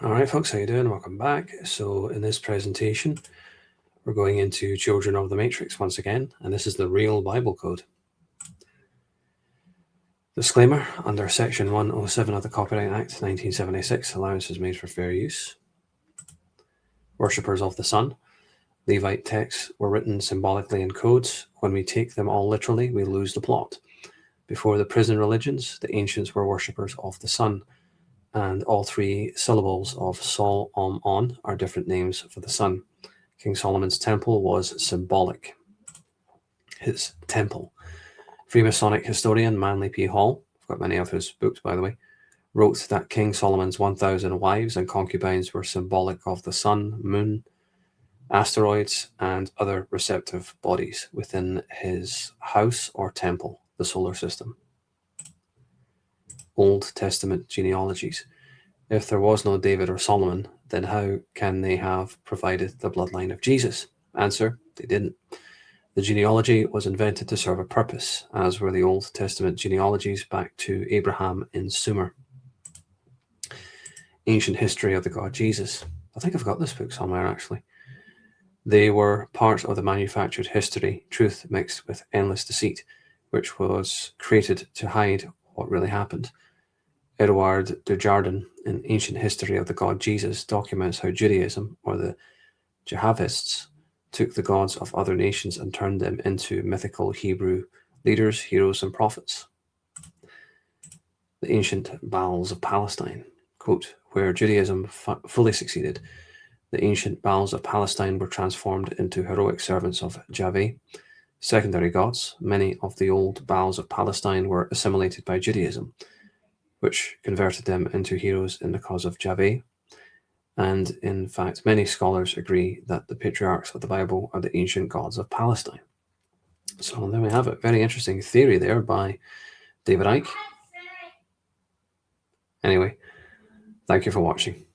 All right, folks, how you doing? Welcome back. So in this presentation, we're going into Children of the Matrix once again, and this is the real Bible code. Disclaimer, under Section 107 of the Copyright Act 1976, allowance is made for fair use. Worshippers of the sun. Levite texts were written symbolically in codes. When we take them all literally, we lose the plot. Before the prison religions, the ancients were worshippers of the sun, and all three syllables of Sol, Om, On are different names for the sun. King Solomon's temple was symbolic. His temple. Freemasonic historian Manly P. Hall, I've got many of his books by the way, wrote that King Solomon's 1,000 wives and concubines were symbolic of the sun, moon, asteroids, and other receptive bodies within his house or temple, the solar system. Old Testament genealogies. If there was no David or Solomon, then how can they have provided the bloodline of Jesus? Answer, they didn't. The genealogy was invented to serve a purpose, as were the Old Testament genealogies back to Abraham in Sumer. Ancient history of the God Jesus. I think I've got this book somewhere actually. They were part of the manufactured history, truth mixed with endless deceit, which was created to hide what really happened. Edouard Dujardin, in Ancient History of the God Jesus, documents how Judaism, or the Jehavists, took the gods of other nations and turned them into mythical Hebrew leaders, heroes, and prophets. The ancient Baals of Palestine. Quote, where Judaism fully succeeded, the ancient Baals of Palestine were transformed into heroic servants of Yahweh, secondary gods. Many of the old Baals of Palestine were assimilated by Judaism, which converted them into heroes in the cause of Yahweh. And in fact, many scholars agree that the patriarchs of the Bible are the ancient gods of Palestine. So there we have it. Very interesting theory there by David Icke. Anyway, thank you for watching.